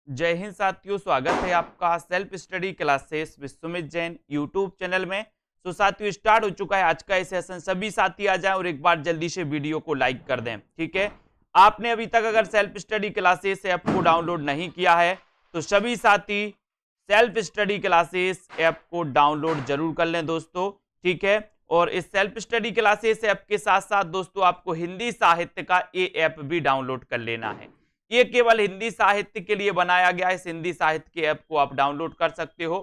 जय हिंद साथियों, स्वागत है आपका self study classes with Sumit Jain YouTube channel में। तो साथियों, स्टार्ट हो चुका है आज का ये सेशन। सभी साथी आ जाएं और एक बार जल्दी से वीडियो को लाइक कर दें। ठीक है, आपने अभी तक अगर सेल्फ स्टडी क्लासेस ऐप को डाउनलोड नहीं किया है तो सभी साथी सेल्फ स्टडी क्लासेस ऐप को डाउनलोड जरूर कर लें दोस्तों। ठीक है, और इस सेल्फ स्टडी क्लासेस ऐप के साथ साथ दोस्तों आपको हिंदी साहित्य का ये ऐप भी डाउनलोड कर लेना है। ये केवल हिंदी साहित्य के लिए बनाया गया है। इस हिंदी साहित्य के ऐप को आप डाउनलोड कर सकते हो।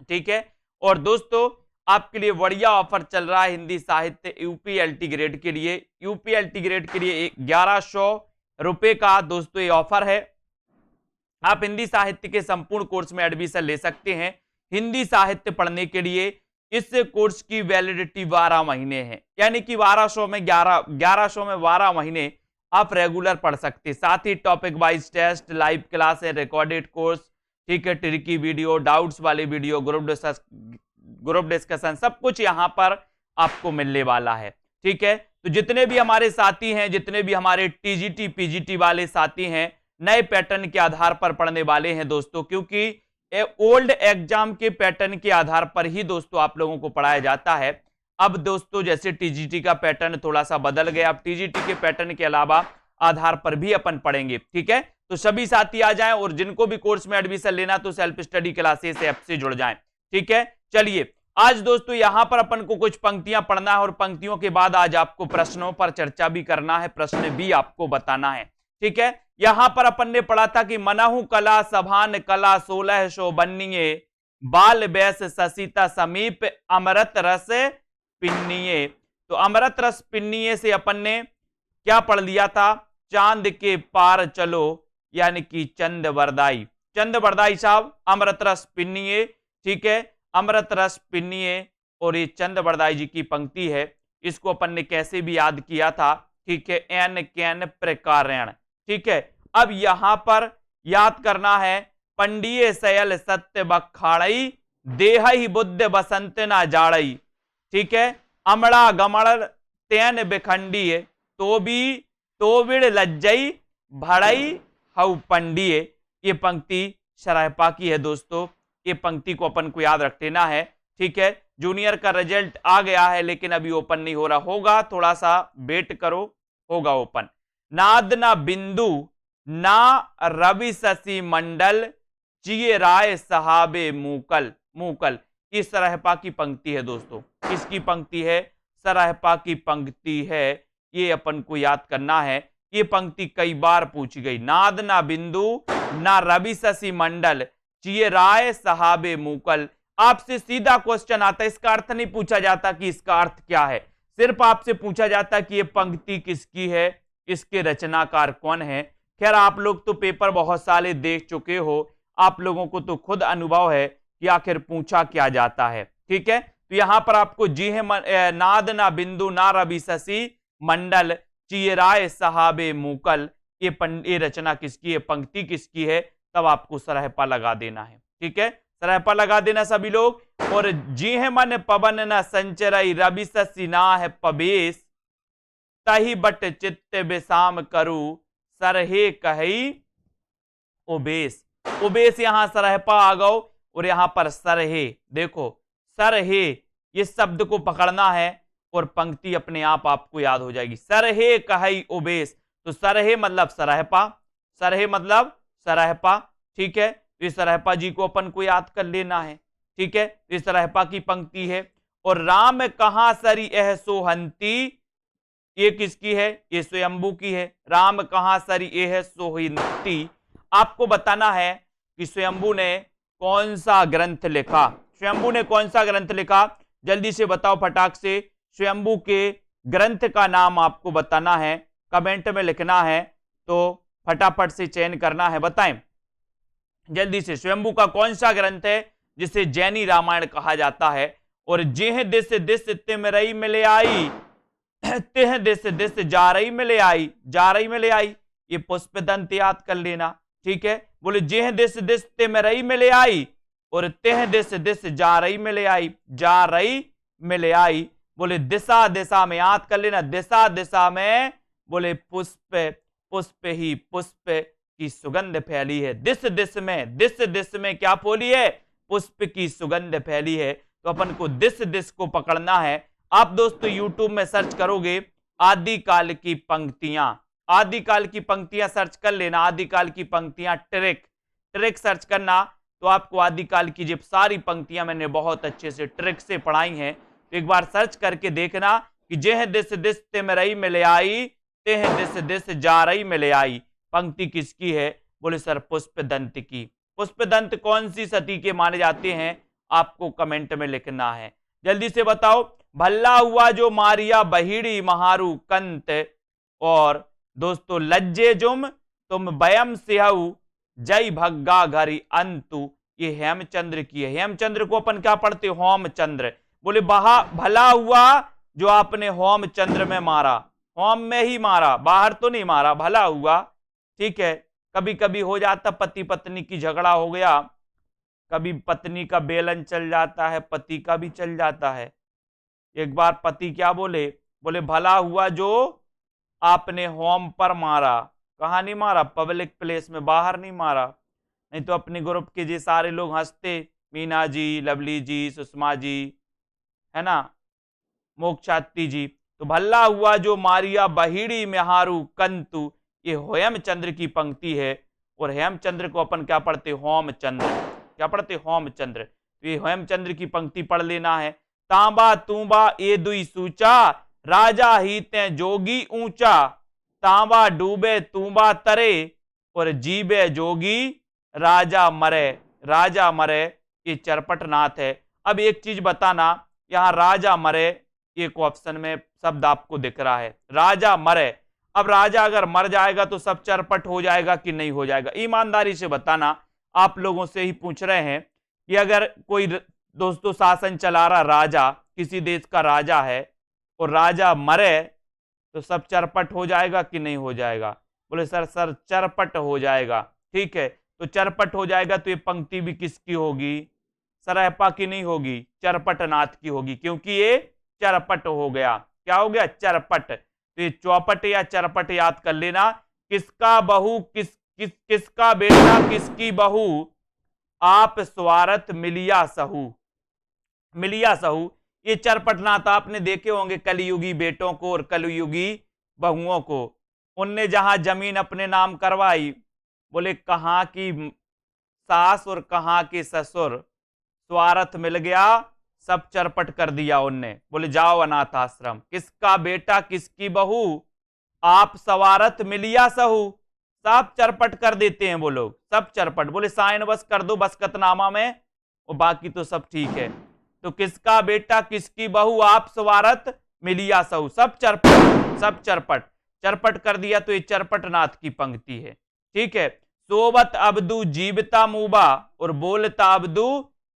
ठीक है, और दोस्तों आपके लिए बढ़िया ऑफर चल रहा है हिंदी साहित्य यूपीएलटी ग्रेड के लिए। यूपीएलटी ग्रेड के लिए 1100 रुपए का दोस्तों ये ऑफर है। आप हिंदी साहित्य के संपूर्ण कोर्स में एडमिशन ले सकते हैं। हिंदी साहित्य पढ़ने के लिए इस कोर्स की वैलिडिटी 12 महीने है, यानी कि 1200 में 12 महीने आप रेगुलर पढ़ सकते हैं। साथ ही topic wise test, live class है, रिकॉर्डेड कोर्स, ठीक है, ट्रिकी वीडियो, डाउट्स वाले वीडियो, ग्रुप डिस्कशन, सब कुछ यहाँ पर आपको मिलने वाला है। ठीक है, तो जितने भी हमारे साथी हैं, जितने भी हमारे टीजीटी पीजीटी वाले साथी हैं, नए पैटर्न के आधार पर पढ़ने वाले हैं दोस्तों, क्योंकि ओल्ड एग्जाम के पैटर्न के आधार पर ही दोस्तों आप लोगों को पढ़ाया जाता है। अब दोस्तों जैसे टीजीटी का पैटर्न थोड़ा सा बदल गया, अब टीजीटी के पैटर्न के अलावा आधार पर भी अपन पढ़ेंगे। ठीक है, तो सभी साथी आ जाएं और जिनको भी कोर्स में एडमिशन लेना तो सेल्फ स्टडी क्लासेस ऐप से जुड़ जाएं। ठीक है, चलिए आज दोस्तों यहां पर अपन को कुछ पंक्तियां पढ़ना है और पंक्तियों के बाद आज आपको प्रश्नों पर चर्चा भी करना है, प्रश्न भी आपको बताना है। ठीक है, यहां पर अपन ने पढ़ा था कि मनहु कला सभान कला 1600 बन्निये बाल बैस ससीता समीप अमृत रस पिन्निये। तो अमृत रस पिन्निये से अपन ने क्या पढ़ लिया था? चांद के पार चलो, यानी कि चंद वरदाई। चंद वरदाई साहब अमृत रस पिन्निये। ठीक है, अमृत रस पिन्निये, और ये चंद वरदाई जी की पंक्ति है। इसको अपन ने कैसे भी याद किया था? ठीक है, एन कैन प्रकारण। ठीक है, अब यहां पर याद करना है, पंडिये सयल सत्य बखाड़ई देह ही बुद्ध बसंत ना जाड़ई। ठीक है, अमड़ा गमड़ तेन बिखंडिये तो बिड़ लज्जई भड़ई हऊ पंडिये। ये पंक्ति शराहपा की है दोस्तों। ये पंक्ति को अपन को याद रख लेना है। ठीक है, जूनियर का रिजल्ट आ गया है लेकिन अभी ओपन नहीं हो रहा, होगा, थोड़ा सा वेट करो, होगा ओपन। नाद ना बिंदु ना रवि शशि मंडल चिये राय सहाबे मूकल। मूकल ये सराहपा की पंक्ति है दोस्तों। किसकी पंक्ति है? सराहपा की पंक्ति है। ये अपन को याद करना है। ये पंक्ति कई बार पूछी गई। नाद ना बिंदु ना रवि शशि मंडल चिये राय सहाबे मूकल। आपसे सीधा क्वेश्चन आता है, इसका अर्थ नहीं पूछा जाता कि इसका अर्थ क्या है, सिर्फ आपसे पूछा जाता कि ये पंक्ति किसकी है, इसके रचनाकार कौन है। खैर आप लोग तो पेपर बहुत सारे देख चुके हो, आप लोगों को तो खुद अनुभव है कि आखिर पूछा क्या जाता है। ठीक है, तो यहां पर आपको जी है नाद ना बिंदु ना रवि शशि मंडल चिये राय सहाबे मूकल, ये रचना किसकी है, पंक्ति किसकी है, तब आपको सराहपा लगा देना है। ठीक है, सराहपा लगा देना सभी लोग। और जी है मन पवन न संचरई रवि शशि ना है पबेश तही बट चित्त बेसाम करू सरहे कही उबेश। उबेश यहां सराहपा आ गओ और यहां पर सरहे, देखो सरहे ये शब्द को पकड़ना है और पंक्ति अपने आप आपको याद हो जाएगी। सरहे कही उबेश, तो सरहे मतलब सराहपा, सरहे मतलब सराहपा। ठीक है, इस सराहपा जी को अपन को याद कर लेना है। ठीक है, इस सराहपा की पंक्ति है। और राम कहां सरी एह सोहंती, ये किसकी है? ये स्वयंभू की है। राम कहां सरी एह सोहंती, आपको बताना है कि स्वयंभू ने कौन सा ग्रंथ लिखा। स्वयंभू ने कौन सा ग्रंथ लिखा, जल्दी से बताओ फटाक से। स्वयंभू के ग्रंथ का नाम आपको बताना है, कमेंट में लिखना है, तो फटाफट से चयन करना है, बताएं जल्दी से। स्वयंभू का कौन सा ग्रंथ है जिसे जैनी रामायण कहा जाता है? और जेह दिस दिस तिमरई मिले आई तेह दिस दिस जारई मिले आई, जारई मिले आई, ये पुष्पदंत याद कर लेना। ठीक है, बोले जेह दिस दिस तिमरई मिले आई और तेह दिस दिस जारई मिले आई, जारई मिले आई। बोले दिशा दिशा में याद कर लेना, दिशा दिशा में बोले पुष्प, पुष्प ही पुष्प की सुगंध फैली है। दिस दिस में क्या फैली है? पुष्प की सुगंध फैली है। तो अपन को दिस को पकड़ना है। आप दोस्तों यूट्यूब में सर्च करोगे आदिकाल की पंक्तियां, आदिकाल की पंक्तियां सर्च कर लेना, आदिकाल की पंक्तियां ट्रिक सर्च करना, तो आपको आदिकाल की जो सारी पंक्तियां मैंने बहुत अच्छे से ट्रिक से पढ़ाई हैं। तो एक बार सर्च करके देखना कि जेह दिस तिम रई मिले आई, तेह दिस जा रही मिले आई। पंक्ति किसकी है? बोले सर पुष्पदंत की। पुष्पदंत कौन सी सती के माने जाते हैं? आपको कमेंट में लिखना है। जल्दी से बताओ। भल्ला हुआ जो मारिया बहिड़ी महारू कंत, और दोस्तों लज्जे जुम तुम बयम सिहऊ जय भग्गा घरी अंतु, ये हेमचंद्र की है। हेमचंद्र को अपन क्या पढ़ते? होमचंद्र। बोले भला हुआ जो आपने होमचंद्र में मारा, होम में ही मारा, बाहर तो नहीं मारा, भला हुआ। ठीक है, कभी कभी हो जाता पति पत्नी की झगड़ा हो गया, कभी पत्नी का बेलन चल जाता है, पति का भी चल जाता है। एक बार पति क्या बोले? बोले भला हुआ जो आपने होम पर मारा। कहाँ नहीं मारा? पब्लिक प्लेस में, बाहर नहीं मारा, नहीं तो अपने ग्रुप के जी सारे लोग हंसते, मीना जी, लवली जी, सुषमा जी, है ना, मोक्षाती जी। तो भल्ला हुआ जो मारिया बहिड़ी मेहारू कंतु, ये हेमचंद्र की पंक्ति है। और हेमचंद्र को अपन क्या पढ़ते? होमचंद्र। क्या पढ़ते? होमचंद्र। तो ये हेमचंद्र की पंक्ति पढ़ लेना है। तांबा तूंबा ए दुई सूचा, राजा ही ते जोगी ऊंचा, तांबा डूबे तूंबा तरे, और जीबे जोगी राजा मरे। राजा मरे ये चरपट नाथ है। अब एक चीज बताना, यहां राजा मरे एक ऑप्शन में शब्द आपको दिख रहा है, राजा मरे। अब राजा अगर मर जाएगा तो सब चरपट हो जाएगा कि नहीं हो जाएगा? ईमानदारी से बताना, आप लोगों से ही पूछ रहे हैं कि अगर कोई दोस्तों शासन चला रहा राजा, किसी देश का राजा है, और राजा मरे तो सब चरपट हो जाएगा कि नहीं हो जाएगा? बोले सर चरपट हो जाएगा। ठीक है, तो चरपट हो जाएगा तो ये पंक्ति भी किसकी होगी? सरहपा की नहीं होगी, चरपट नाथ की होगी, क्योंकि ये चरपट हो गया। क्या हो गया? चरपट। तो ये चौपट या चरपट याद कर लेना। किसका बहू किसका बेटा किसकी बहू, आप स्वार्थ मिलिया सहू। मिलिया सहू ये चरपट नाथ आपने देखे होंगे कलयुगी बेटों को और कलयुगी बहुओं को। उनने जहां जमीन अपने नाम करवाई, बोले कहां की सास और कहां के ससुर, स्वार्थ मिल गया, सब चरपट कर दिया उनने। बोले जाओ अनाथ आश्रम। किसका बेटा किसकी बहू, आप सवारथ मिलिया सहू, सब चरपट कर देते हैं वो लोग, सब चरपट। बोले साइन बस कर दो बसकतनामा में, और बाकी तो सब ठीक है। तो किसका बेटा किसकी बहू, आप सवारथ मिलिया सहू, सब चरपट, सब चरपट। चरपट कर दिया तो ये चरपट नाथ की पंक्ति है। ठीक है, सोबत अब्दू जीवता मूबा, और बोलता अब्दू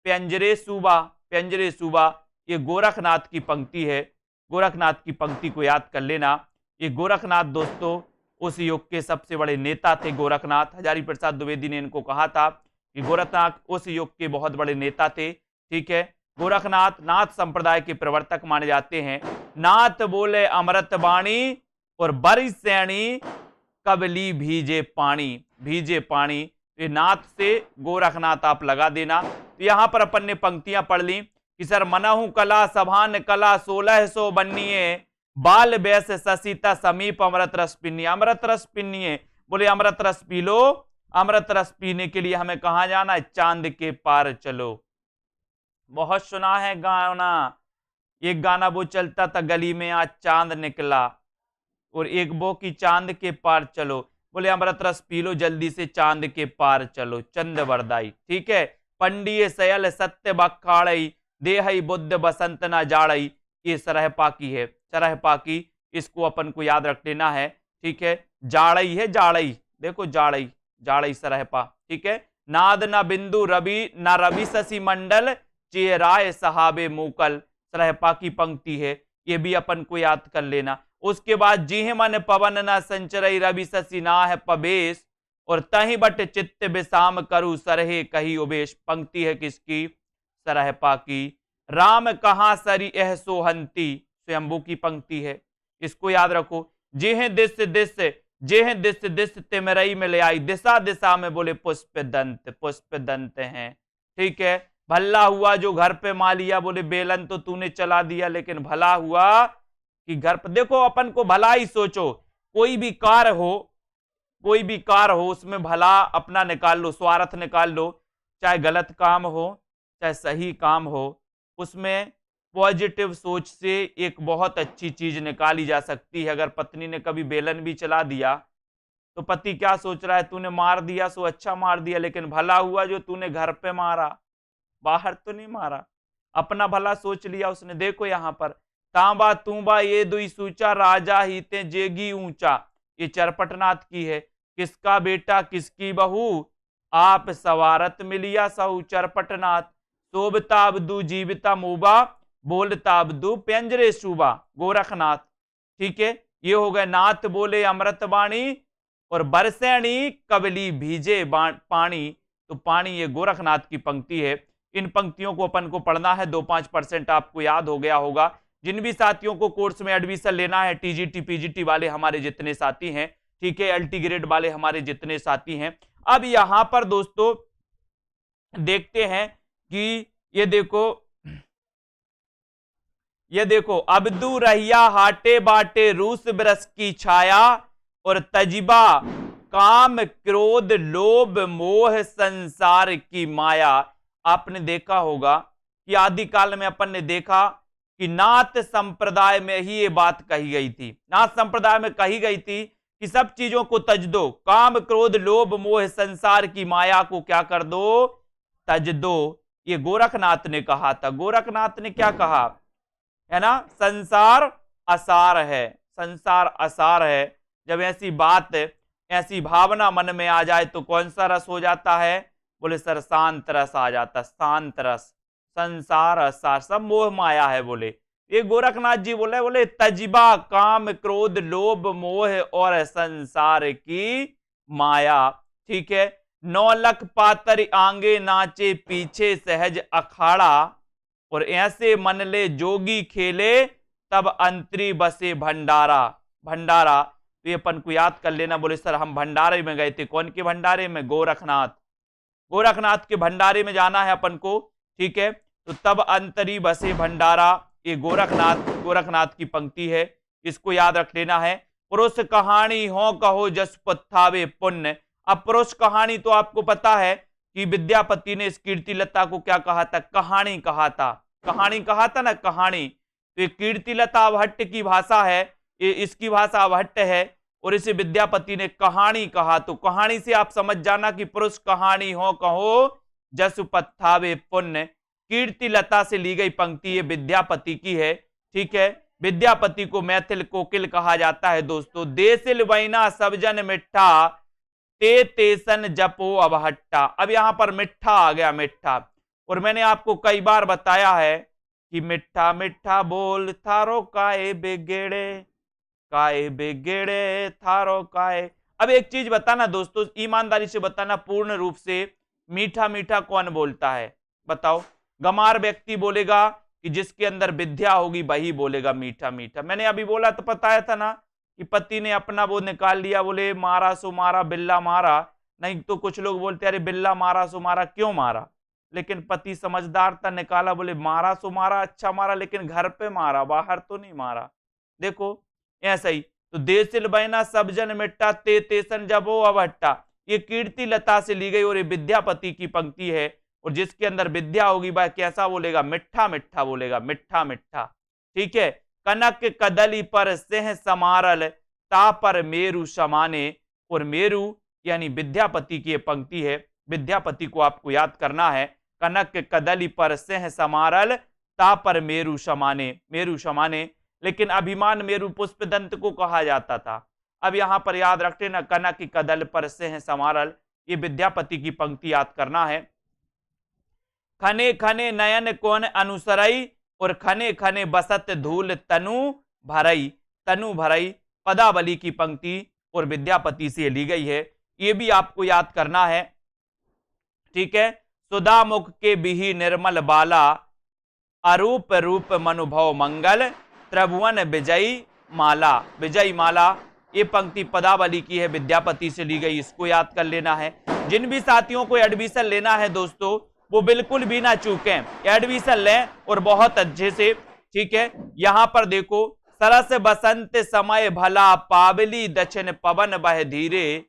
प्यंजरे सूबा। प्यंजरे सूबा ये गोरखनाथ की पंक्ति है। गोरखनाथ की पंक्ति को याद कर लेना। ये गोरखनाथ दोस्तों उस युग के सबसे बड़े नेता थे। गोरखनाथ, हजारी प्रसाद द्विवेदी ने इनको कहा था कि गोरखनाथ उस युग के बहुत बड़े नेता थे। ठीक है, गोरखनाथ नाथ संप्रदाय के प्रवर्तक माने जाते हैं। नाथ बोले अमृत बाणी, और बरी सैणी कबली भीजे पानी। भीजे पानी, ये नाथ से गोरखनाथ आप लगा देना। तो यहां पर अपन ने पंक्तियां पढ़ ली कि सर मनहु कला सभान कला 1600 बन्निए, बाल बैस ससीता समीप अमृत रस पिन्नी। अमृत रस पिन्नी, बोले अमृत रस पी लो। अमृत रस पीने के लिए हमें कहां जाना है? चांद के पार चलो। बहुत सुना है गाना, एक गाना वो चलता था, गली में आज चांद निकला, और एक वो की चांद के पार चलो। बोले अमृत रस पी लो, जल्दी से चांद के पार चलो, चंद वरदाई। ठीक है, पंडिये सयल सत्य बखाड़ई, देहई बुद्ध बसंत ना जाड़ई, ये सरहपा की है। सरहपा की, इसको अपन को याद रख लेना है। ठीक है, जाड़ई है, जाड़ई, देखो जाड़ई, जाड़ई सरहपा। ठीक है, नाद न बिंदु रवि न रवि शशि मंडल, चेराय सहाबे मूकल, सरहपा की पंक्ति है। ये भी अपन को याद कर लेना। उसके बाद जिह मन पवन न संचरई, रवि शशि ना है पबेश, और तही बट चित्त विसाम करू सरहे कही उबेश। पंक्ति है किसकी? सरहपा की। राम कहां सरी एह सोहंती, स्वयंभू की पंक्ति है, इसको याद रखो। जिह दिस दिस जेह दिस दिस तिमरई में ले आई, दिशा दिशा में बोले पुष्प दंत हैं। ठीक है, भला हुआ जो घर पे मा लिया, बोले बेलन तो तूने चला दिया, लेकिन भला हुआ कि घर पर। देखो अपन को भला ही सोचो, कोई भी कार्य हो उसमें भला अपना निकाल लो, स्वार्थ निकाल लो, चाहे गलत काम हो चाहे सही काम हो, उसमें पॉजिटिव सोच से एक बहुत अच्छी चीज निकाली जा सकती है। अगर पत्नी ने कभी बेलन भी चला दिया तो पति क्या सोच रहा है, तूने मार दिया सो अच्छा मार दिया, लेकिन भला हुआ जो तूने घर पे मारा, बाहर तो नहीं मारा, अपना भला सोच लिया उसने। देखो यहां पर तांबा तूंबा ये दुई सूचा, राजा ही ते जेगी ऊंचा, ये चरपटनाथ की है। किसका बेटा किसकी बहू, आप सवारत मिलिया सहू चरपटनाथ, शोभता अबदू जीविता मूबा, बोलता अबदू प्यंजरे सूबा, गोरखनाथ। ठीक है, ये हो गए। नाथ बोले अमृत बाणी और बरसैणी कबली भीजे पानी, तो पानी ये गोरखनाथ की पंक्ति है। इन पंक्तियों को अपन को पढ़ना है, 2-5% आपको याद हो गया होगा। जिन भी साथियों को कोर्स में एडमिशन लेना है, टीजीटी पीजीटी वाले हमारे जितने साथी हैं, ठीक है, एलटी ग्रेड वाले हमारे जितने साथी हैं, अब यहां पर दोस्तों देखते हैं कि ये देखो अब्दू रहिया हाटे बाटे, रूस बरस की छाया और तजिबा, काम क्रोध लोभ मोह संसार की माया। आपने देखा होगा कि आदिकाल में अपन ने देखा कि नाथ संप्रदाय में ही ये बात कही गई थी। नाथ संप्रदाय में कही गई थी कि सब चीजों को तज दो, काम क्रोध लोभ मोह संसार की माया को क्या कर दो, तज दो। ये गोरखनाथ ने कहा था। गोरखनाथ ने क्या कहा है ना, संसार असार है, संसार असार है। जब ऐसी बात ऐसी भावना मन में आ जाए तो कौन सा रस हो जाता है, बोले सर शांत रस आ जाता, शांत रस। संसार असार सब मोह माया है। बोले ये गोरखनाथ जी बोले तजिबा काम क्रोध लोभ मोह और संसार की माया। ठीक है, 9 लख पातर आंगे नाचे पीछे सहज अखाड़ा, और ऐसे मन ले जोगी खेले तब अंतरी बसे भंडारा। भंडारा तो ये अपन को याद कर लेना। बोले सर हम भंडारे में गए थे, कौन के भंडारे में, गोरखनाथ। गोरखनाथ के भंडारे में जाना है अपन को। ठीक है, तो तब अंतरी बसे भंडारा, ये गोरखनाथ की पंक्ति है, इसको याद रख लेना है। पुरुष कहानी हो कहो जस पत्थावे पुण्य। अब पुरुष कहानी तो आपको पता है कि विद्यापति ने इस कीर्तिलता को क्या कहा था, कहानी कहा था। कहानी कहा था ना, कहानी। तो ये कीर्तिलता अवहट्ट की भाषा है, ये इसकी भाषा अवहट्ट है, और इसे विद्यापति ने कहानी कहा। तो कहानी से आप समझ जाना कि पुरुष कहानी हो कहो जस पत्थावे पुण्य, कीर्तिलता से ली गई पंक्ति ये विद्यापति की है। ठीक है, विद्यापति को मैथिल कोकिल कहा जाता है दोस्तों। देसिल वैना सब जन मिठा, ते तेसन जपो अवहट्टा। अब यहां पर मिठा आ गया, मिठा। और मैंने आपको कई बार बताया है कि मिठा मिठा बोल थारो काए बेगेड़े, काए बेगेड़े थारो काए। अब एक चीज बताना दोस्तों, ईमानदारी से बताना, पूर्ण रूप से मीठा मीठा कौन बोलता है, बताओ। गमार व्यक्ति बोलेगा कि जिसके अंदर विद्या होगी वही बोलेगा मीठा मीठा। मैंने अभी बोला तो बताया था ना कि पति ने अपना वो निकाल लिया, बोले मारा सो मारा, बिल्ला मारा। नहीं तो कुछ लोग बोलते अरे बिल्ला मारा सो मारा, क्यों मारा, लेकिन पति समझदार था, निकाला, बोले मारा सो मारा, अच्छा मारा, लेकिन घर पे मारा, बाहर तो नहीं मारा। देखो ऐसा ही। तो देसिल बैना सब जन मिट्टा, ते तेसन जबो अवट्टा, ये कीर्तिलता से ली गई और ये विद्यापति की पंक्ति है। और जिसके अंदर विद्या होगी वह कैसा बोलेगा, मिठा मिठा बोलेगा, मिठा मिठा। ठीक है, कनक कदली पर सिंह समारल, ता पर मेरु समाने। और मेरु यानी विद्यापति की पंक्ति है, विद्यापति को आपको याद करना है। कनक कदली पर सिंह समारल, ता पर मेरु समाने, मेरु समाने। लेकिन अभिमान मेरु पुष्पदंत को कहा जाता था। अब यहां पर याद रखते ना, कनक कदल पर सिंह समारल, ये विद्यापति की पंक्ति याद करना है। खने खने नयन कौन अनुसरई, और खने खने बसत धूल तनु भरई, तनु भरई पदावली की पंक्ति और विद्यापति से ली गई है, ये भी आपको याद करना है। ठीक है, सुधा मुख के बिही निर्मल बाला, अरूप रूप मनुभव मंगल, त्रिभुवन विजयी माला। विजयी माला ये पंक्ति पदावली की है, विद्यापति से ली गई, इसको याद कर लेना है। जिन भी साथियों को एडमिशन लेना है दोस्तों, वो बिल्कुल भी ना चूकें, एडमिशन लें और बहुत अच्छे से, ठीक है। यहां पर देखो, सरस बसंत समय भला, पावली दक्षिण पवन बह धीरे,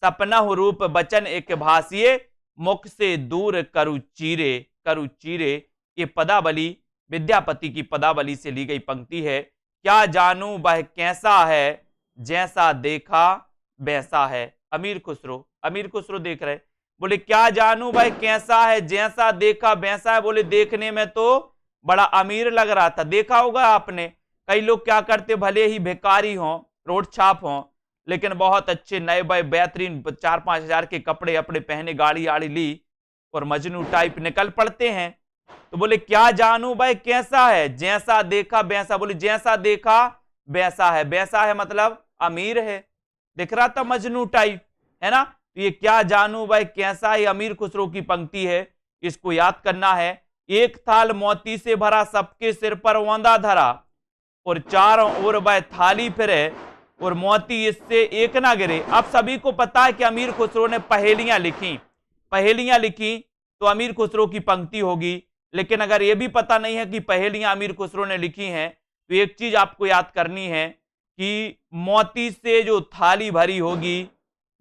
सपना रूप बचन एक भासिए, मुख से दूर करु चीरे, करु चीरे। ये पदावली विद्यापति की पदावली से ली गई पंक्ति है। क्या जानू वह कैसा है, जैसा देखा वैसा है। अमीर खुसरो, अमीर खुसरो देख रहे, बोले क्या जानू भाई कैसा है, जैसा देखा वैसा है। बोले देखने में तो बड़ा अमीर लग रहा था। देखा होगा आपने, कई लोग क्या करते, भले ही भिखारी हों, रोड छाप हों, लेकिन बहुत अच्छे नए बड़े बेहतरीन 4-5 हजार के कपड़े अपने पहने, गाड़ी आड़ी ली और मजनू टाइप निकल पड़ते हैं। तो बोले क्या जानू भाई कैसा है, जैसा देखा वैसा। बोले जैसा देखा वैसा है, वैसा है मतलब अमीर है, दिख रहा था मजनू टाइप, है ना। तो ये क्या जानू भाई कैसा है, अमीर खुसरो की पंक्ति है, इसको याद करना है। एक थाल मोती से भरा, सबके सिर पर ओंदा धरा, और चारों ओर वह थाली फिरे, और मोती इससे एक ना गिरे। अब सभी को पता है कि अमीर खुसरो ने पहेलियां लिखी, पहेलियां लिखी तो अमीर खुसरो की पंक्ति होगी। लेकिन अगर यह भी पता नहीं है कि पहेलियां अमीर खुसरो ने लिखी हैं, तो एक चीज आपको याद करनी है कि मोती से जो थाली भरी होगी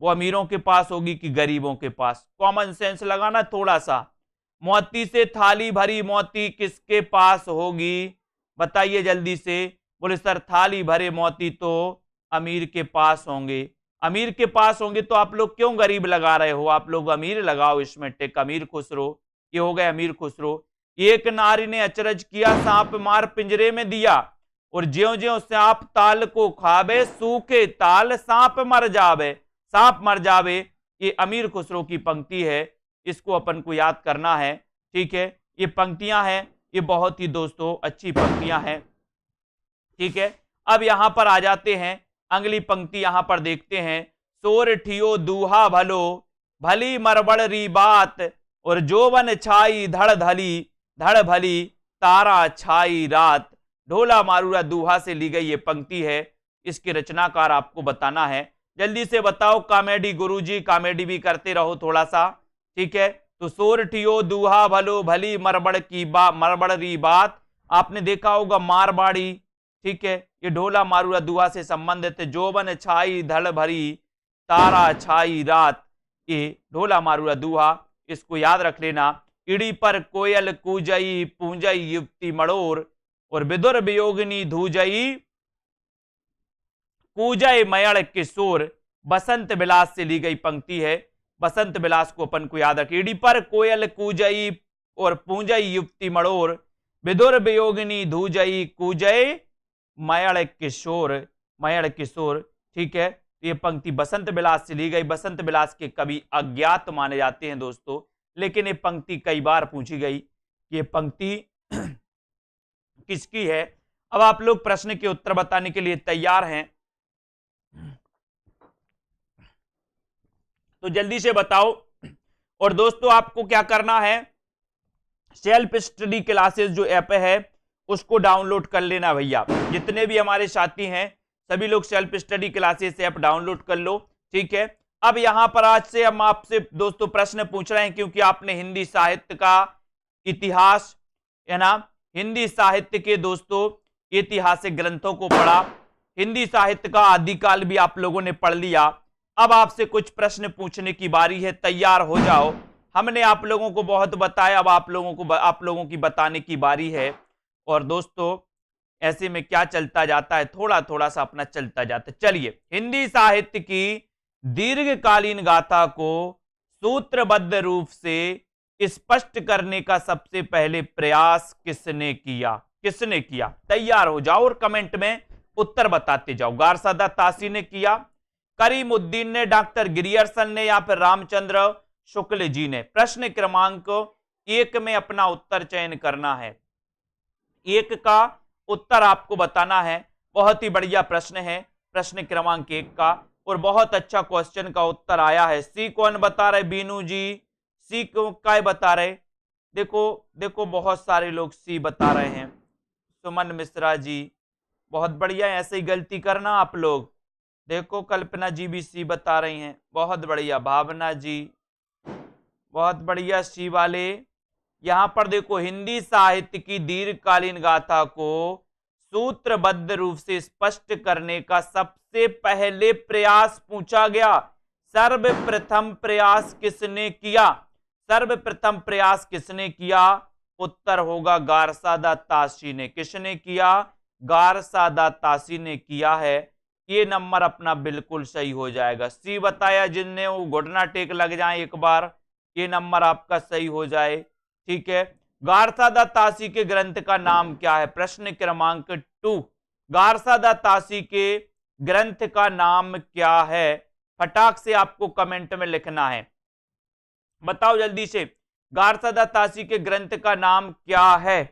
वो अमीरों के पास होगी कि गरीबों के पास। कॉमन सेंस लगाना थोड़ा सा। मोती से थाली भरी मोती किसके पास होगी, बताइए जल्दी से। बोले सर थाली भरे मोती तो अमीर के पास होंगे। अमीर के पास होंगे तो आप लोग क्यों गरीब लगा रहे हो, आप लोग अमीर लगाओ इसमें टिक, अमीर खुसरो। ये हो गए अमीर खुसरो। एक नारी ने अचरज किया, सांप मार पिंजरे में दिया, और ज्यों ज्यों सांप ताल को खावे, सूखे ताल सांप मर जावे, सांप मर जावे। ये अमीर खुसरो की पंक्ति है, इसको अपन को याद करना है, ठीक है। ये पंक्तियां हैं, ये बहुत ही दोस्तों अच्छी पंक्तियां हैं, ठीक है। अब यहां पर आ जाते हैं, अगली पंक्ति यहां पर देखते हैं। सोर ठियो दूहा भलो, भली मरबड़ री बात, और जोवन छाई धड़ धली, धड़ भली तारा छाई रात। ढोला मारूरा दूहा से ली गई ये पंक्ति है, इसके रचनाकार आपको बताना है। जल्दी से बताओ, कॉमेडी गुरुजी, कॉमेडी भी करते रहो थोड़ा सा, ठीक है। तो सोर ठियो दूहा भलो, भली मरबड़ की मरबड़ री बात, आपने देखा होगा मारवाड़ी, ठीक है। ये ढोला मारूरा दूहा से संबंधित है। जोवन छाई धड़ भरी, तारा छाई रात, ये ढोला मारूरा दूहा, इसको याद रख लेना। इड़ी पर कोयल कूजई, पूंजई युक्ति मड़ोर, और विदुर वियोगिनी धूजई, कूजय मयड़ किशोर। बसंत विलास से ली गई पंक्ति है, बसंत विलास को अपन को याद रखिए। इड़ी पर कोयल कूजई और पूंजई युक्ति मड़ोर, विदुर वियोगिनी धूजई, कूजय मयड़ किशोर, मयड़ किशोर, ठीक है। ये पंक्ति बसंत विलास से ली गई। बसंत विलास के कवि अज्ञात माने जाते हैं दोस्तों, लेकिन ये पंक्ति कई बार पूछी गई, ये पंक्ति किसकी है। अब आप लोग प्रश्न के उत्तर बताने के लिए तैयार हैं, तो जल्दी से बताओ। और दोस्तों आपको क्या करना है, सेल्फ स्टडी क्लासेस जो ऐप है उसको डाउनलोड कर लेना भैया। जितने भी हमारे साथी हैं सभी लोग self study classes app download कर लो, ठीक है। अब यहां पर आज से हम आपसे दोस्तों प्रश्न पूछ रहे हैं, क्योंकि आपने हिंदी साहित्य का इतिहास, है ना, हिंदी साहित्य के दोस्तों ऐतिहासिक ग्रंथों को पढ़ा, हिंदी साहित्य का आदिकाल भी आप लोगों ने पढ़ लिया। अब आपसे कुछ प्रश्न पूछने की बारी है, तैयार हो जाओ। हमने आप लोगों को बहुत बताया, अब आप लोगों की बताने की बारी है। और दोस्तों ऐसे में क्या चलता जाता है, थोड़ा थोड़ा सा अपना चलता जाता है। चलिए, हिंदी साहित्य की दीर्घकालीन गाथा को सूत्रबद्ध रूप से स्पष्ट करने का सबसे पहले प्रयास किसने किया, किसने किया। तैयार हो जाओ और कमेंट में उत्तर बताते जाओ। गारसादा तासी ने किया, करीमुद्दीन ने, डॉक्टर गिरियर्सन ने, या फिर रामचंद्र शुक्ल जी ने। प्रश्न क्रमांक 1 में अपना उत्तर चयन करना है, 1 का उत्तर आपको बताना है। बहुत ही बढ़िया प्रश्न है प्रश्न क्रमांक 1 का, और बहुत अच्छा क्वेश्चन का उत्तर आया है। सी कौन बता रहे, बीनू जी, सी क्या बता रहे, देखो देखो बहुत सारे लोग सी बता रहे हैं। सुमन मिश्रा जी, बहुत बढ़िया, ऐसे ही गलती करना आप लोग, देखो कल्पना जी भी सी बता रही हैं, बहुत बढ़िया। भावना जी बहुत बढ़िया, सी वाले। यहां पर देखो, हिंदी साहित्य की दीर्घकालीन गाथा को सूत्रबद्ध रूप से स्पष्ट करने का सबसे पहले प्रयास पूछा गया। सर्वप्रथम प्रयास किसने किया? सर्वप्रथम प्रयास किसने किया? उत्तर होगा गारसादा ताशी ने। किसने किया? गारसादा ताशी ने किया है। ये नंबर अपना बिल्कुल सही हो जाएगा। सी बताया जिनने, वो घुटना टेक लग जाए एक बार, ये नंबर आपका सही हो जाए। ठीक है। गारसादा ताशी के ग्रंथ का नाम क्या है? प्रश्न क्रमांक 2, गारसादा ताशी के ग्रंथ का नाम क्या है? फटाक से आपको कमेंट में लिखना है, बताओ जल्दी से, गारसादा ताशी के ग्रंथ का नाम क्या है?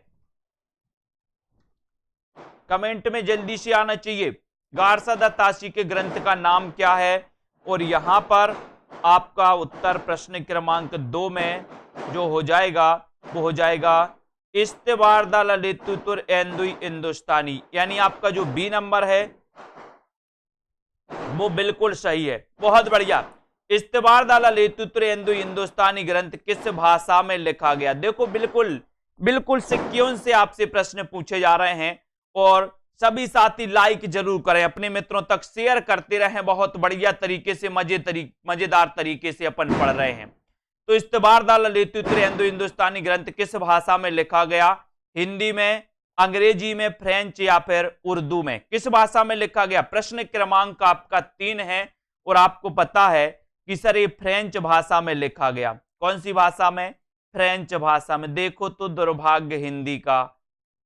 कमेंट में जल्दी से आना चाहिए। गारसादा ताशी के ग्रंथ का नाम क्या है? और यहां पर आपका उत्तर प्रश्न क्रमांक 2 में जो हो जाएगा वो हो जाएगा इस्तेबारदा ललितुतुर एंदुई हिंदुस्तानी, यानी आपका जो बी नंबर है वो बिल्कुल सही है। बहुत बढ़िया। इस्तेबारदा ललितुतुर एंदुई हिंदुस्तानी ग्रंथ किस भाषा में लिखा गया? देखो बिल्कुल बिल्कुल सिक्यों से आपसे प्रश्न पूछे जा रहे हैं, और सभी साथी लाइक जरूर करें, अपने मित्रों तक शेयर करते रहें। बहुत बढ़िया तरीके से मजेदार तरीके से अपन पढ़ रहे हैं। तो इस्तेबारदा ललितुतुर एंदुई हिंदुस्तानी ग्रंथ किस भाषा में लिखा गया? हिंदी में, अंग्रेजी में, फ्रेंच या फिर उर्दू में? किस भाषा में लिखा गया? प्रश्न क्रमांक आपका 3 है, और आपको पता है कि सर ये फ्रेंच भाषा में लिखा गया। कौन सी भाषा में? फ्रेंच भाषा में। देखो तो दुर्भाग्य हिंदी का,